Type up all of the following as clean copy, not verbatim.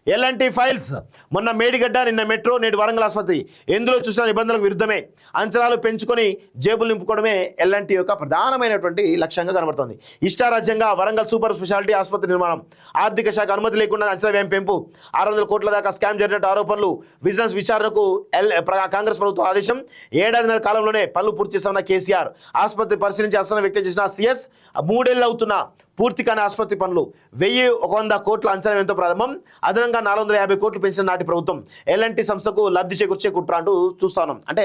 L&T files మొన్న మేడిగడ్డ నిన్న metro నేడు వరంగల్ ఆసుపత్రి ఎందులో చూసిన నిబంధనలకు విరుద్ధమే అంచనాలు పెంచుకొని జేబులు నింపుకోవడమే ఎల్ఎన్టీ యొక్క ప్రధానమైనటువంటి లక్ష్యంగా కనబడుతోంది. ఇష్టారాజ్యంగా వరంగల్ సూపర్ స్పెషాలిటీ ఆసుపత్రి నిర్మాణం, ఆర్థిక శాఖ అనుమతి లేకుండా అంచనా వ్యయం పెంపు, 600 కోట్ల దాకా స్కామ్ జరిగినట్టు ఆరోపణలు, విజిలెన్స్ విచారణకు కాంగ్రెస్ ప్రభుత్వం ఆదేశం, ఏడాదిన్నర కాలంలోనే పనులు పూర్తి చేస్తామన్న కేసీఆర్, ఆసుపత్రి పరిశీలించి అసలు వ్యక్తం చేసిన సీఎస్, 3 ఏళ్ళు అవుతున్నా పూర్తి కాని ఆసుపత్రి పనులు, 1100 కోట్ల అంచనా వ్యయంతో ప్రారంభం, అదనంగా 450 కోట్లు పెంచిన నాటి ప్రభుత్వం, ఎల్ఎన్టీ సంస్థకు లబ్ధి చేకూర్చే కుట్ర అంటూ చూస్తా ఉన్నాం. అంటే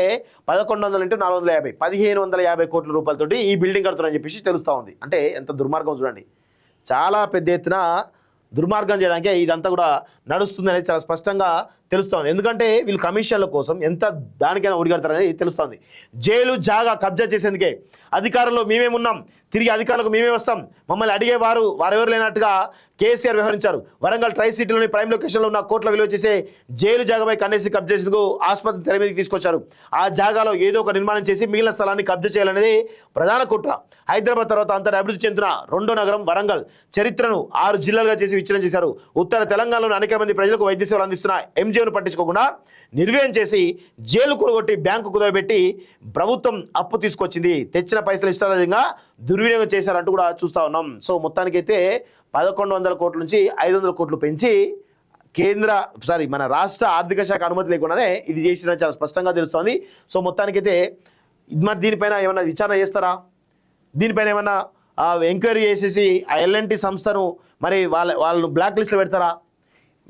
1100 ఇంటూ 450 1550 కోట్ల రూపాయలతోటి ఈ బిల్డింగ్ కడుతున్నారని చెప్పేసి తెలుస్తూ ఉంది. అంటే ఎంత దుర్మార్గం చూడండి, చాలా పెద్ద ఎత్తున దుర్మార్గం చేయడానికి ఇదంతా కూడా నడుస్తుంది అనేది చాలా స్పష్టంగా తెలుస్తోంది. ఎందుకంటే వీళ్ళు కమిషన్ల కోసం ఎంత దానికైనా ఒడిగడతారనేది తెలుస్తోంది. జైలు జాగా కబ్జా చేసేందుకే అధికారంలో మేమేమున్నాం, తిరిగి అధికారులకు మేమే వస్తాం, మమ్మల్ని అడిగేవారు వారెవరు లేనట్టుగా కేసీఆర్ వ్యవహరించారు. వరంగల్ ట్రై సిటీలోని ప్రైమ్ లొకేషన్లో ఉన్న కోట్ల విలువ చేసే జైలు జాగాపై కన్నేసి కబ్జా చేసేందుకు ఆసుపత్రి తెర మీదకి తీసుకొచ్చారు. ఆ జాగాలో ఏదో ఒక నిర్మాణం చేసి మిగిలిన స్థలాన్ని కబ్జా చేయాలనేది ప్రధాన కుట్ర. హైదరాబాద్ తర్వాత అంతటా అభివృద్ధి చెందిన రెండో నగరం వరంగల్ చరిత్రను 6 జిల్లాలుగా చేసి విచ్ఛిన్నం చేశారు. ఉత్తర తెలంగాణలోని అనేక మంది ప్రజలకు వైద్య సేవలు అందిస్తున్న ఎంజీఓను పట్టించుకోకుండా నిర్వహణ చేసి జైలు కూడగొట్టి బ్యాంకు కుదవబెట్టి ప్రభుత్వం అప్పు తీసుకొచ్చింది. తెచ్చిన పైసలు ఇష్టారాజ్యంగా దుర్వినియోగం చేశారంటూ కూడా చూస్తూ ఉన్నాం. సో మొత్తానికైతే 1100 కోట్ల నుంచి 500 కోట్లు పెంచి మన రాష్ట్ర ఆర్థిక శాఖ అనుమతి లేకుండానే ఇది చేసిన చాలా స్పష్టంగా తెలుస్తోంది. సో మొత్తానికైతే మరి దీనిపైన ఏమన్నా విచారణ చేస్తారా, దీనిపైన ఏమన్నా ఎంక్వైరీ చేసేసి ఆ ఎల్ఎన్టీ సంస్థను మరి వాళ్ళు బ్లాక్ లిస్ట్లో పెడతారా?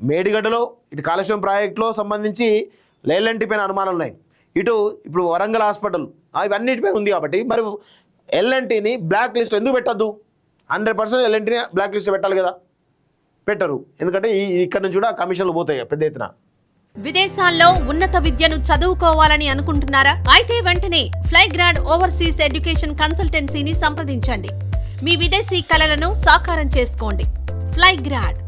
మేడిగడ్డలో ఇటు కాళేశ్వరం ప్రాజెక్టులో సంబంధించి ఎల్ఎన్టీ పైన అనుమానాలు ఉన్నాయి, ఇటు ఇప్పుడు వరంగల్ హాస్పిటల్ ఇవన్నిటిపైన ఉంది. కాబట్టి మరి ఎల్ఎన్టీని బ్లాక్ లిస్ట్ ఎందుకు పెట్టద్దు? 100% ఎల్ఎన్టీని బ్లాక్ లిస్ట్ పెట్టాలి కదా, పెట్టరు. ఎందుకంటే ఇక్కడ నుంచి కూడా కమిషన్లు పోతాయి పెద్ద ఎత్తున. విదేశాల్లో ఉన్నత విద్యను చదువుకోవాలని అనుకుంటున్నారా? అయితే వెంటనే ఫ్లైగ్రాడ్ ఓవర్సీస్ ఎడ్యుకేషన్ కన్సల్టెన్సీని సంప్రదించండి. మీ విదేశీ కలలను సాకారం చేసుకోండి. ఫ్లైగ్రాడ్